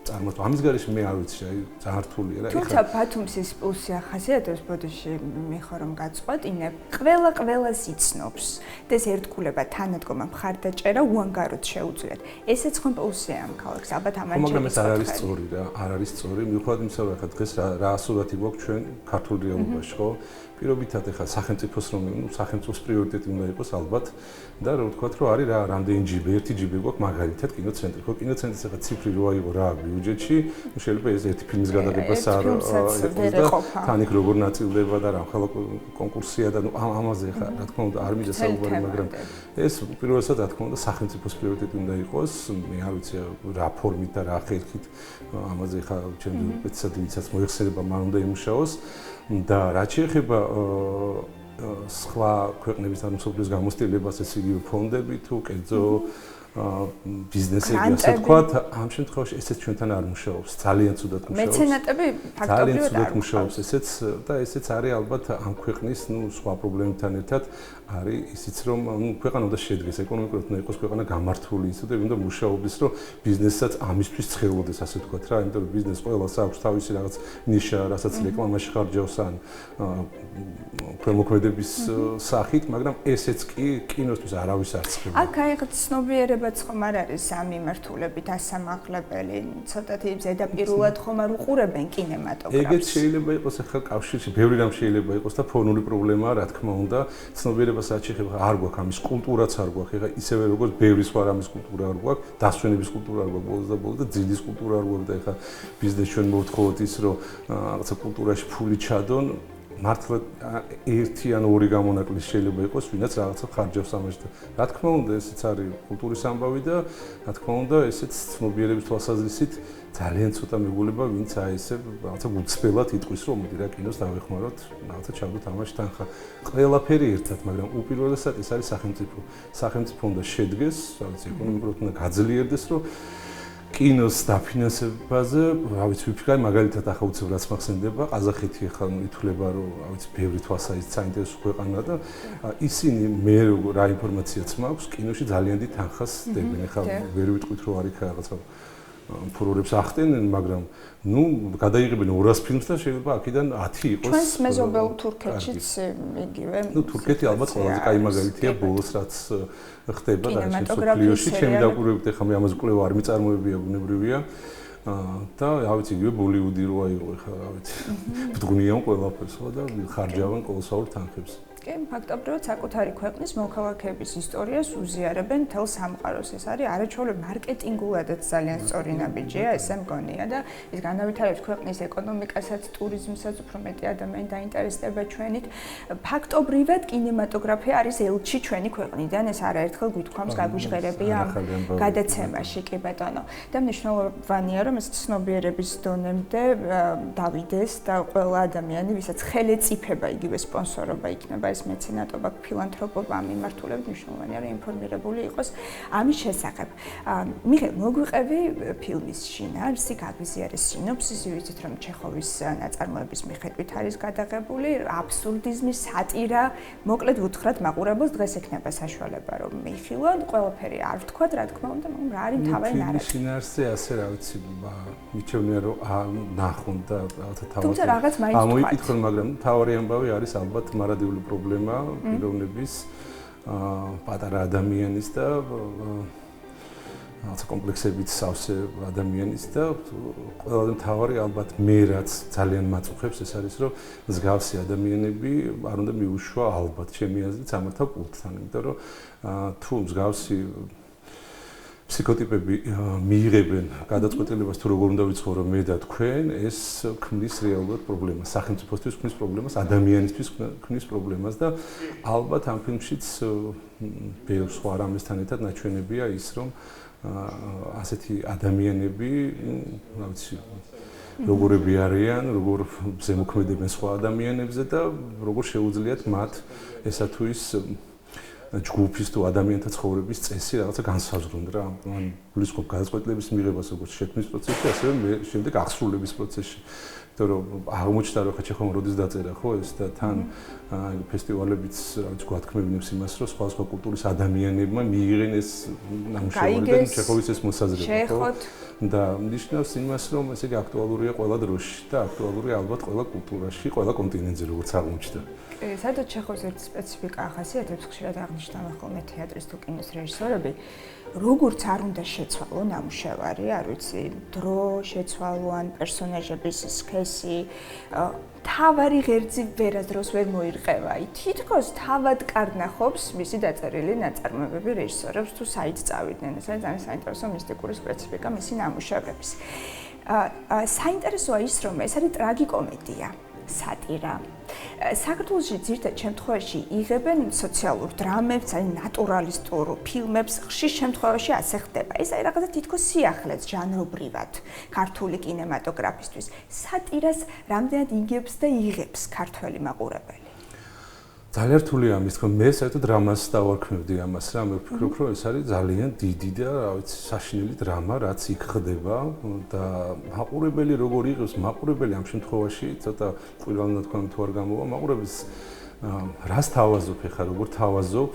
წარმოწვა. ამის გარეშე მე არ ვიცი, აი ძალიან რთულია რა. თუმცა ბათუმის ის პლუსი ახასიათებს, ბოდიში მე ხო რომ გაწყვეტინებ, ყველას იცნობს და ეს ერთგულება თანადგომა მხარდაჭერა უანგაროდ შეუძლიათ. ესეც ხომ პლუსია ამ ქალაქს, ალბათ ამან შეიძლება. მაგრამ ეს არ არის სწორი რა, არ არის სწორი. მიუხედავად იმისა, რომ ახლა დღეს რა ასურათი გვაქვს ჩვენ ქართულ რეალობაში, ხო? პირობითად ახლა სახელმწიფოს რომ სახელმწიფოს პრიორიტეტი უნდა იყოს ალბათ და რა ვთქვათ რომ არის რა რამდენი ჯიბი, ერთი ჯიბი გვაქვს магალითად კინოცენტრი. ხო, კინოცენტრის ახლა ციფრი რო აიღო რა ბიუჯეტში, შეიძლება ეს ერთი ფილმის გადაღებას არ იყოს და თან იქ როგორ ნაწილდება და რა ხალხ კონკურსია და ამაზე ახლა რა თქმა უნდა არ მინდა საუბარი, მაგრამ ეს პირველად რა თქმა უნდა სახელმწიფოს პრიორიტეტი უნდა იყოს. მე არ ვიცი რა ფორმით და რა ხერხით ამაზე ახლა ჩემი სპეციალისტებიც მოიხსენება, მან უნდა იმუშაოს. და რაც შეეხება სხვა ქვეყნების ან მსოფლიოს გამოცდილებას, ეს იგივე ფონდები თუ კერძო ბიზნესები, ასე ვთქვათ, ამ შემთხვევაში ესეც ჩვენთან არ მუშაობს, ძალიან ცუდად მუშაობს. მეცენატები ფაქტობრივად არ მუშაობს ესეც და ესეც არის ალბათ ამ ქვეყნის, სხვა პრობლემებთან ერთად არის ისიც რომ ქვეყანა უნდა შედგეს ეკონომიკურად, უნდა იყოს ქვეყანა გამართული ისე და უნდა მუშაობდეს, რომ ბიზნესაც ამისთვის ცხელოდეს, ასე ვთქვათ რა, იმიტომ რომ ბიზნეს ყველას აქვს თავისი რაღაც ნიშა, რასაც რეკლამაში ხარჯავს ან ქვემოქმედების სახით, მაგრამ ესეც კი კინოსთვის არავის არ ცხელდება. აქ აი ცნობიერებაც ხომ არ არის ამ მიმართულებით ასამაღლებელი, ცოტათი ზედაპირულად ხომ არ უყურებენ კინემატოგრაფს. ეგეც შეიძლება იყოს ახლა კავშირში, ბევრი რამ შეიძლება იყოს და ფონური პრობლემაა, რა თქმა უნდა, ცნობიერებას რაც შეეხება არ გვაქვს ამის კულტურაც არ გვაქვს, ეხლა ისევე როგორც ბევრი სხვა რამის კულტურა არ გვაქვს, დასვენების კულტურა არ გვაქვს, ბოლოს და ძილის კულტურა არ გვაქვს და ეხლა ბიზნეს ჩვენ მოვთხოვოთ ის, რომ რაღაცა კულტურაში ფული ჩადონ. მართლა ერთი ან ორი გამონაკლისი შეიძლება იყოს, ვინაც რაღაცა ხარჯავს ამაში და რა თქმა უნდა, ესეც არის კულტურის ამბავი და რა თქმა უნდა, ესეც ცნობიერების თვალსაზრისით ძალიან ცოტა მეგულება, ვინც აი ესე რაღაცა უცბელად იტყვის, რომ მოდი რა კინოს დავეხმაროთ, რაღაცა ჩავდოთ ამაში თანხა. ყველაფერი ერთად, მაგრამ უპირველესად ეს არის სახელმწიფო. სახელმწიფო უნდა შედგეს, რაღაც ეკონომიკურად უნდა გაძლიერდეს, რომ კინოს დაფინანსებაზე, რა ვიცი, ვიფიქრე მაგალითად ახლა უცებ რაც მახსენდება, ყაზახეთი ახლა ითვლება, რომ რა ვიცი, ბევრი თვალსაზრისით საინტერესო ქვეყანა და ისინი მე რა ინფორმაციაც მაქვს, კინოში ძალიან დიდ თანხას დებენ. ახლა ვერ ვიტყვით, რომ არის რაღაცა ფურორებს ახდენენ, მაგრამ ნუ გადაიღებენ 200 ფილმს და შეიძლება აქედან 10 იყოს. ჩვენს მეზობელ თურქეთშიც იგივე. ნუ თურქეთი ალბათ ყველაზე კაი მაგალითია ბოლოს რაც ხდება და სოფლიოში ჩემი დაკვირვებით ახლა მე ამაზე კვლევა არ მიწარმოებია ბუნებრივია და რა ვიცი იგივე ბოლივუდი რო აიღო ახლა რა ვიცი ბდგუნიან ყველაფერს ხო და ხარჯავენ კოლოსალურ თანხებს. კი, ფაქტობრივად საკუთარი ქვეყნის მოქალაქეების ისტორიას უზიარებენ მთელ სამყაროს. ეს არის არაჩვეულებრივ მარკეტინგულადაც ძალიან სწორი ნაბიჯია, ესე მგონია და ის განავითარებს ქვეყნის ეკონომიკასაც, ტურიზმსაც, უფრო მეტი ადამიანი დაინტერესდება ჩვენით. ფაქტობრივად კინემატოგრაფია არის ელჩი ჩვენი ქვეყნიდან, ეს არაერთხელ გვითქვამს გაგვიჟღერებია ამ გადაცემაში, კი ბატონო. და მნიშვნელოვანია, რომ ეს ცნობიერების დონემდე დავიდეს და ყველა ადამიანი, ვისაც ხელეწიფება იგივე სპონსორობა იქნება ეს მეცენატობა, ფილანთროპობა მიმართულებით მნიშვნელოვანია, რომ ინფორმირებული იყოს ამის შესახებ. მიხეილ, მოგვიყევი ფილმის შინაარსი, გაგვიზიარეს სინოფსისი, ვიცით, რომ ჩეხოვის ნაწარმოების მიხედვით არის გადაღებული, აბსურდიზმი, სატირა, მოკლედ ვუთხრათ მაყურებელს დღეს ექნება საშუალება, რომ მიიხილოთ, ყველაფერი არ ვთქვათ, რა თქმა უნდა, მაგრამ რა არის მთავარი ნარატივი. ფილმის შინაარსზე ასე რა ვიცი, მიჩვენია, რომ ნახონ და რაღაცა თავად. თუმცა რაღაც მაინც ვთქვათ. ამოიკითხონ, მაგრამ მთავარი ამბავი არის ალბათ მარადიული პრობლემა პიროვნების პატარა ადამიანის და რაღაცა კომპლექსებით სავსე ადამიანის და ყველაზე მთავარი ალბათ მე რაც ძალიან მაწუხებს ეს არის რომ მსგავსი ადამიანები არ უნდა მიუშვა ალბათ ჩემი აზრით სამართავ კულტთან, იმიტომ რომ თუ მსგავსი ფსიქოტიპები მიიღებენ გადაწყვეტილებას თუ როგორ უნდა ვიცხოვრო მე და თქვენ, ეს ქმნის რეალურად პრობლემას, სახელმწიფოსთვის ქმნის პრობლემას, ადამიანისთვის ქმნის პრობლემას და ალბათ ამ ფილმშიც ბევრ სხვა რამესთან ერთად ნაჩვენებია ის, რომ ასეთი ადამიანები, რა ვიცი, როგორები არიან, როგორ ზემოქმედებენ სხვა ადამიანებზე და როგორ შეუძლიათ მათ ესა თუ ის ჯგუფის თუ ადამიანთა ცხოვრების წესი რაღაცა განსაზღვრონ რა. ან გულისხმობ გადაწყვეტილების მიღებას როგორც შექმნის პროცესში, ასევე მე შემდეგ აღსრულების პროცესში. იმიტომ რომ აღმოჩნდა რომ ხა ჩეხოვმა როდის დაწერა ხო ეს და თან ფესტივალებიც რა ვიცი გვათქმევინებს იმას რომ სხვა კულტურის ადამიანებმა მიიღენ ეს ნამუშევარი და ჩეხოვის ეს მოსაზრება ხო და ნიშნავს იმას რომ ესე იგი აქტუალურია ყველა დროში და აქტუალურია ალბათ ყველა კულტურაში, ყველა კონტინენტზე როგორც აღმოჩნდა. სადაც ჩეხოვის ერთ სპეციფიკა ახასიათებს, ხშირად აღნიშნავენ ხოლმე თეატრის თუ კინოს რეჟისორები, როგორც არ უნდა შეცვალო ნამუშევარი, არ ვიცი, დრო შეცვალო ან პერსონაჟების სქესი, თავარი ღერძი ვერასდროს ვერ მოირყევა. თითქოს თავად კარნახობს მისი დაწერილი ნაწარმოებები რეჟისორებს თუ საით წავიდნენ. ეს არის ძალიან საინტერესო მისტიკური სპეციფიკა მისი ნამუშევრების. საინტერესოა ის, რომ ეს არის ტრაგიკომედია. სატირა. საქართველოში ძირითადად შემთხვევაში იღებენ სოციალურ დრამებს, აი ნატურალისტურ ფილმებს, ხშირ შემთხვევაში ასე ხდება. ეს აი რაღაცა თითქოს სიახლეც ჟანრობრივად ქართული კინემატოგრაფისტვის. სატირას რამდენად იგებს და იღებს ქართველი მაყურებელი? ძალიან რთულია ამის თქმა, მე საერთოდ დრამას დავარქმევდი ამას რა, მე ვფიქრობ, რომ ეს არის ძალიან დიდი და რა ვიცი, საშინელი დრამა, რაც იქ ხდება და მაყურებელი როგორ იღებს, მაყურებელი ამ შემთხვევაში ცოტა ყველგან თქვა თუ არ გამოვა, მაყურებლის რას თავაზობ ხა, როგორ თავაზობ,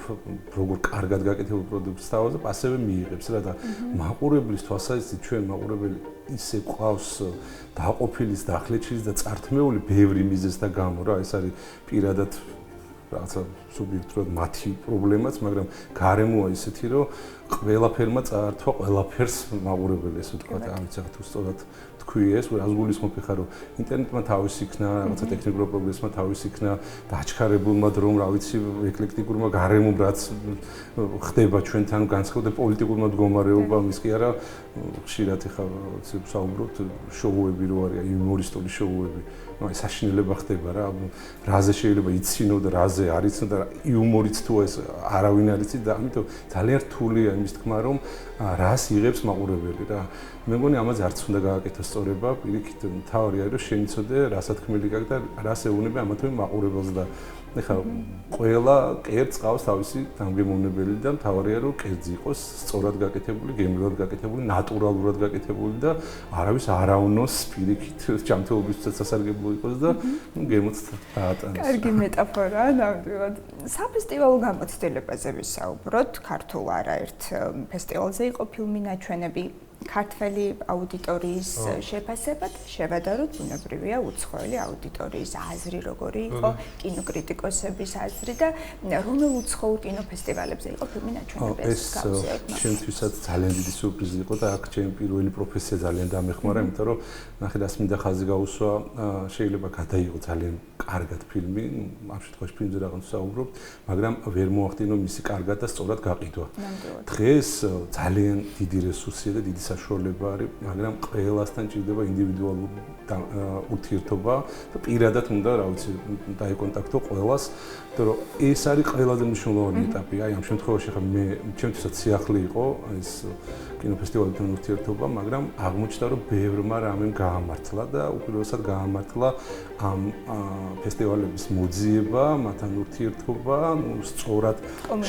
როგორ კარგად გაკეთებულ პროდუქტს თავაზობ, ასევე მიიღებს რა და მაყურებლის თვალსაზრისით ჩვენ მაყურებელი ისე ყავს დაყოფილის, დახლეჩილის და წართმეული ბევრი მიზეზთა გამო რა, ეს არის პირადად რაღაცა სუბიექტურად მათი პრობლემაც, მაგრამ გარემოა ისეთი, რომ ყველაფერმა წაართვა ყველაფერს მაყურებელი ესე ვთქვა და ამით ახლა თუ სწორად თქვი ეს რაც გულისხმობ ხარ რომ ინტერნეტმა თავის იქნა რაღაცა ტექნიკურ პროგრესმა თავის იქნა დაჩქარებულმა დრომ რა ვიცი ეკლექტიკურმა გარემომ რაც ხდება ჩვენთან განსხვავდა პოლიტიკურმა მდგომარეობამ ის კი არა ხშირად ხა ვსაუბრობთ შოუები რო არის იუმორისტული შოუები ну ეს საშინელება ხდება რა რაზე შეიძლება იცინო და რაზე არ იცნო და იუმორიც თუ ეს არავინ არ იცით და ამიტომ ძალიან რთულია იმის თქმა რომ რას იღებს მაყურებელი რა მე მგონი ამაზე არც უნდა გააკეთოს სწორება პირიქით მთავარი არის რომ შეიცოდე რასაც თქმელი გაქვს და რას ეუბნება ამათვე მაყურებელს და ეხლა ყველა კერძ ყავს თავისი დამგემოვნებელი და მთავარია რომ კერძი იყოს სწორად გაკეთებული, გემრიელად გაკეთებული, ნატურალურად გაკეთებული და არავის არ ავნოს პირიქით ჯანმრთელობისთვის სასარგებლო იყოს და გემოც დაატანოს. კარგი მეტაფორაა ნამდვილად. საფესტივალო გამოცდილებაზე ვისაუბროთ, ქართულ არაერთ ფესტივალზე იყო ფილმი ნაჩვენები. ქართველი აუდიტორიის შეფასებად შევადაროთ ბუნებრივია უცხოელი აუდიტორიის აზრი როგორი იყო კინოკრიტიკოსების აზრი და რომელ უცხოურ კინოფესტივალებზე იყო ფილმი ნაჩვენები ეს ჩემთვისაც ძალიან დიდი სიურპრიზი იყო და აქ ჩემი პირველი პროფესია ძალიან დამეხმარა იმიტომ რომ ნახე რას მინდა ხაზი გაუსვა შეიძლება გადაიღო ძალიან კარგად ფილმი ამ შემთხვევაში ფილმზე რაღაც ვსაუბრობ მაგრამ ვერ მოახდინო მისი კარგად და სწორად გაყიდვა დღეს ძალიან დიდი რესურსია და დიდი საშუალება არის, მაგრამ ყველასთან ჭირდება ინდივიდუალური ურთიერთობა და პირადად უნდა, რა ვიცი, დაიკონტაქტო ყველას, იმიტომ რომ ეს არის ყველაზე მნიშვნელოვანი ეტაპი. აი ამ შემთხვევაში ხა მე ჩემთვისაც სიახლე იყო ეს კინოფესტივალებთან ურთიერთობა, მაგრამ აღმოჩნდა რომ ბევრმა რამემ გაამართლა და უპირველესად გაამართლა ამ ფესტივალების მოძიება, მათთან ურთიერთობა, სწორად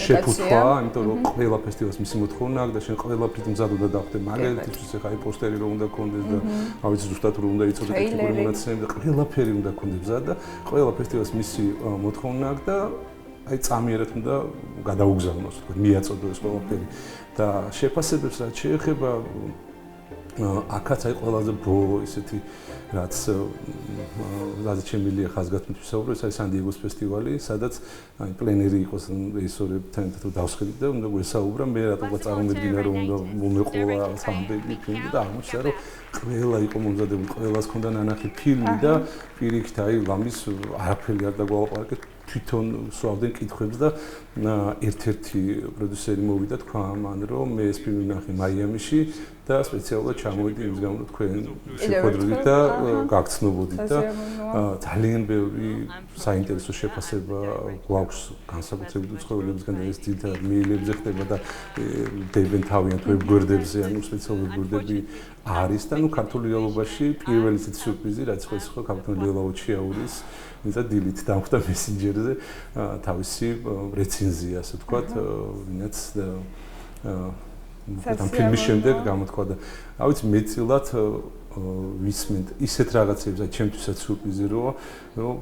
შეფუთვა, იმიტომ რომ ყველა ფესტივალს მისი მოთხოვნა აქვს და შენ ყველაფრით მზად უნდა დავხდე მაგალითისთვის ხა აი პოსტერი რომ უნდა კონდეს და რა ვიცი ზუსტად რომ უნდა იცოდე ტექნიკური მონაცემები და ყველაფერი უნდა კონდეს მზად და ყველა ფესტივალს მისი მოთხოვნა აქვს და აი წამიერად უნდა გადაუგზავნოს, თქო, მიაწოდოს ყველაფერი და შეფასებებს რაც შეეხება აქაც აი ყველაზე ბოლო ისეთი რაც რაზე შემილია ხაზგასმით ვისაუბრე, ეს არის სან-დიეგოს ფესტივალი, სადაც აი პლენერი იყოს რეჟისორებთან ერთად დავსხედით და უნდა გვესაუბრა, მე რატომღაც წარმოვიდგინა რომ უნდა მომეყოლა სამბები ფილმი და აღმოჩნდა რომ ყველა იყო მომზადებული, ყველას ჰქონდა ნანახი ფილმი და პირიქით აი ლამის არაფერი არ დაგვალაპარაკეთ თვითონ სვავდნენ კითხვებს და ერთ-ერთი პროდიუსერი მოვიდა თქვა მან რომ მე ეს ფილმი ნახე მაიამიში და სპეციალურად ჩამოვიდი იმის გამო რომ თქვენ შეხვედრით და გაგცნობოდით და ძალიან ბევრი საინტერესო შეფასება გვაქვს განსაკუთრებით უცხოელებისგან და ეს ძირითადად მეილებზე ხდება და დებენ თავიანთ ვებგვერდებზე ანუ სპეციალური ვებგვერდები არის და ნუ ქართულ რეალობაში პირველი სიურპრიზი რაც ხო ქართული ლელაუჩიაურის ვინცა დილით დამხვდა მესენჯერზე თავისი რეცენზია ასე ვთქვათ ვინაც ამ ფილმის შემდეგ გამოთქვა და რა ვიცი მეწილად ვისმენთ ისეთ რაღაცებს, აი ჩემთვისაც სიურპრიზი რომ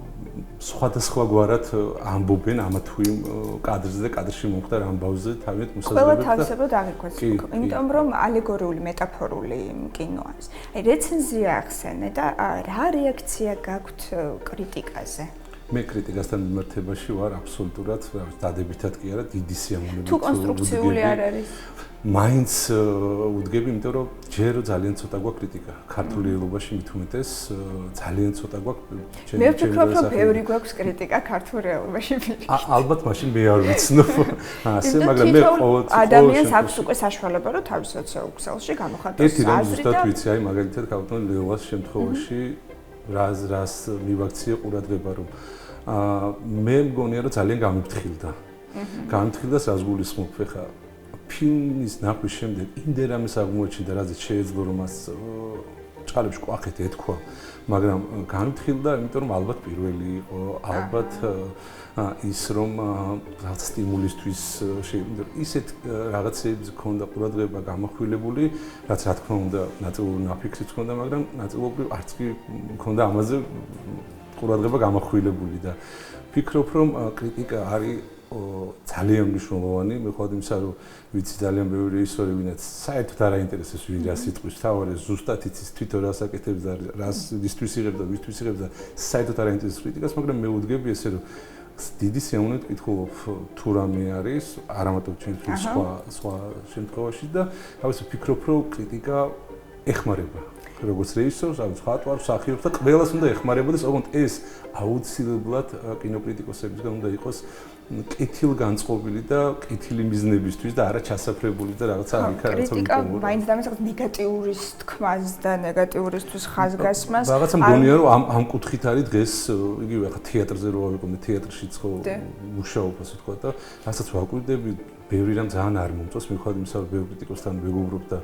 სხვადასხვა გვარად ამბობენ ამა თუ იმ კადრზე და კადრში მომხდარ ამბავზე თავიანთ მოსაზრებებს და ყველა თავისებურად აღიქვას, იმიტომ რომ ალეგორიული, მეტაფორული კინო არის. აი რეცენზია ახსენე და რა რეაქცია გაქვთ კრიტიკაზე? მე კრიტიკასთან მიმართებაში ვარ აბსოლუტურად დადებითად კი არა, დიდი სიამოვნებით. თუ კონსტრუქციული არ არის მაინც უდგები, იმიტომ რომ ჯერ ძალიან ცოტა გვაქვს კრიტიკა. ქართული რეალობაში მით უმეტეს ძალიან ცოტა გვაქვს. მე ვფიქრობ, რომ ბევრი გვაქვს კრიტიკა ქართულ რეალობაში. ალბათ მაშინ მე არ ვიცნობ. ასე, მაგრამ მე ადამიანს აქვს უკვე საშუალება, რომ თავის სოციალურ ქსელში გამოხატოს აზრი და ერთი რამ ზუსტად ვიცი, აი მაგალითად ქართულ რეალას შემთხვევაში რას მივაქციე ყურადღება რომ მე მგონია რომ ძალიან გამიფრთხილდა. გამიფრთხილდა რას გულისხმობ ხა ფილმის ნახვის შემდეგ იმდენამის აღმოჩნდა რაზეც შეეძლო რომ მას ჭყალებში ყვახეთი ეთქვა მაგრამ გამიფრთხილდა იმიტომ რომ ალბათ პირველი იყო ალბათ ის რომ რაღაც სტიმულისთვის შეიძლება ისეთ რაღაცებს ქონდა ყურადღება გამახვილებული რაც რა თქმა უნდა ნაწილობრივ ნაფიქრიც ქონდა მაგრამ ნაწილობრივ არც კი ქონდა ამაზე ყურადღება გამახვილებული და ვფიქრობ რომ კრიტიკა არის ძალიან მნიშვნელოვანი მე ხვალ იმისა რომ ვიცი ძალიან ბევრი რეჟისორი ვინაც საერთოდ არ აინტერესებს ვინ რა სიტყვის თავარი ზუსტად იცის თვითონ რას აკეთებს და რას ისთვის იღებს და ვისთვის იღებს და საერთოდ არ აინტერესებს კრიტიკას მაგრამ მე ვუდგები ესე რომ დიდი სიამოვნებით ვკითხულობ თუ რამე არის, არა მარტო ჩვენთვის სხვა შემთხვევაში და თავის ვფიქრობ, რომ კრიტიკა ეხმარება. როგორც რეჟისორს, ან სხვა თვარ მსახიობს და ყველას უნდა ეხმარებოდეს, ოღონდ ეს აუცილებლად კინოკრიტიკოსებისგან უნდა იყოს კეთილგანწყობილი და კეთილი მიზნებისთვის და არა ჩასაფრებული და რაღაცა იქა რაღაცა კრიტიკა მაინც და ამას ნეგატიურის თქმას და ნეგატიურისთვის ხაზგასმას რაღაცა მგონია რომ ამ კუთხით არის დღეს იგივე ახლა თეატრზე რო ავიყო მე თეატრშიც ხო მუშაობ ასე თქვა და რასაც ვაკვირდები ბევრი რამ ძალიან არ მომწონს მიუხედავად იმისა რომ ბევრი კრიტიკოსთან მეგობრობ და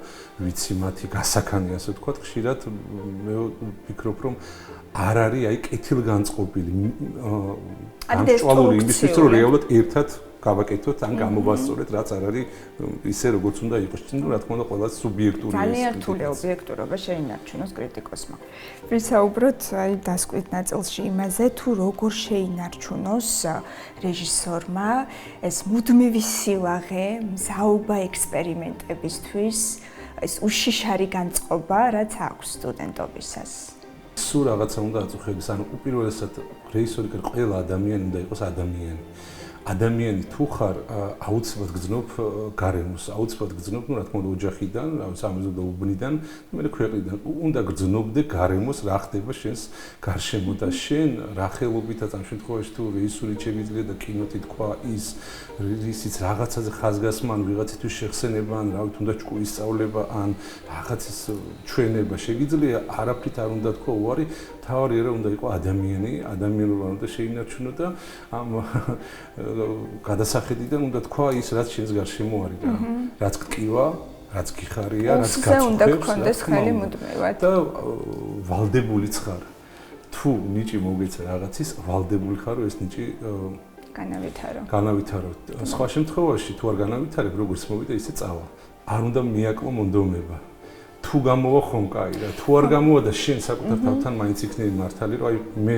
ვიცი მათი გასაქანი ასე თქვა ხშირად მე ვფიქრობ რომ არ არის აი კეთილგანწყობილი გამჭვალული იმისთვის რომ რეალურად ერთად გავაკეთოთ ან გამოვასწორეთ რაც არ არის ისე როგორც უნდა იყოს ну რა თქმა უნდა ყველა სუბიექტური ძალიან რთული ობიექტურობა შეინარჩუნოს კრიტიკოსმა ვისაუბროთ აი დასკვით ნაწილში იმაზე თუ როგორ შეინარჩუნოს რეჟისორმა ეს მუდმივი სილაღე მზაობა ექსპერიმენტებისთვის ეს უშიშარი განწყობა რაც აქვს სტუდენტობისას სულ რაღაცა უნდა აწუხებს ანუ უპირველესად რეჟისორი ყველა ადამიანი უნდა იყოს ადამიანი თუ ხარ აუცილებლად გძნობ გარემოს აუცილებლად გძნობ ну რა თქმა უნდა ოჯახიდან სამეზობ და უბნიდან მე ქვეყნიდან უნდა გძნობდე გარემოს რა ხდება შენს გარშემო და შენ რა ხელობითაც ამ შემთხვევაში თუ რეჟისორი შეიძლება და კინოთი თქვა ის ისიც რაღაცაზე ხაზგასმა ან ვიღაცისთვის შეხსენება ან რა ვიცი უნდა ჭკუის სწავლება ან რაღაცის ჩვენება შეიძლება არაფრით არ უნდა თქვა უარი თავი რა უნდა იყოს ადამიანურობა უნდა შეინარჩუნო და ამ გადასახედიდან უნდა თქვა ის რაც შენს გარშემო არის და რაც გკივა, რაც გიხარია, რაც გაწუხებს უნდა გქონდეს ხელი მუდმივად და ვალდებულიც ხარ. თუ ნიჭი მოგეცა რაღაცის, ვალდებული ხარ რომ ეს ნიჭი განავითარო. სხვა შემთხვევაში თუ არ განავითარებ, როგორც მოვიდა, ისე წავა. არ უნდა მიაკლო მონდომება. თუ გამოვა ხომ კაი და თუ არ გამოვა და შენ საკუთარ თავთან მაინც იქნები მართალი, რომ აი მე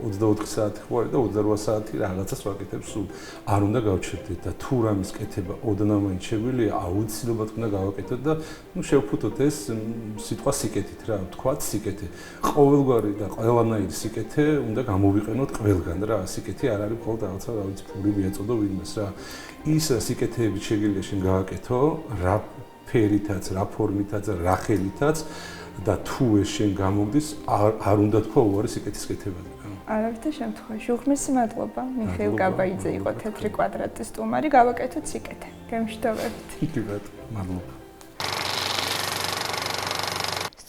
24 საათი ხوار და 28 საათი რაღაცას ვაკეთებ სულ. არ უნდა გავჩერდეთ და თუ რამის კეთება ოდნავ შეგვიძლია აუცილებლად უნდა გავაკეთოთ და ნუ შევფუთოთ ეს სიტყვა სიკეთით რა, თქვათ სიკეთე. ყოველგვარი და ყველანაირი სიკეთე უნდა გამოვიყენოთ ყველგან რა. სიკეთე არ არის მხოლოდ რაღაცა რა ვიცი ფული მიეწოდო ვინმეს რა. ის სიკეთეები შეიძლება შენ გააკეთო რა ფერითაც, რა ფორმითაც, რა ხელითაც და თუ ეს შენ გამოგდის არ უნდა თქვა უარი სიკეთის კეთება. არავითარ შემთხვევაში უღმესი მადლობა მიხეილ გაბაიძე იყო თეთრი კვადრატის სტუმარი გავაკეთოთ სიკეთე გემშვიდობებით იქით მადლობა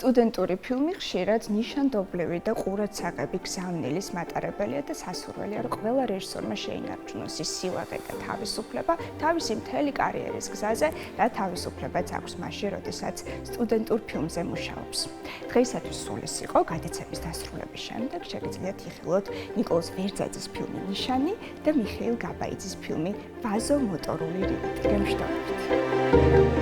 სტუდენტური ფილმი ხშირად ნიშანდობლივი და ყურადსაღები გზავნილის მატარებელია და სასურველია რომ ყველა რეჟისორმა შეინარჩუნოს ის სილაღე და თავისუფლება თავისი მთელი კარიერის გზაზე და თავისუფლებაც აქვს მაშინ როდესაც სტუდენტურ ფილმზე მუშაობს დღეისათვის სულ ეს იყო გადაცემის დასრულების შემდეგ შეგიძლიათ იხილოთ ნიკოლოზ ვერძაძის ფილმი ნიშანი და მიხეილ გაბაიძის ფილმი ვაზო მოტორული რიგით გემშვიდობებით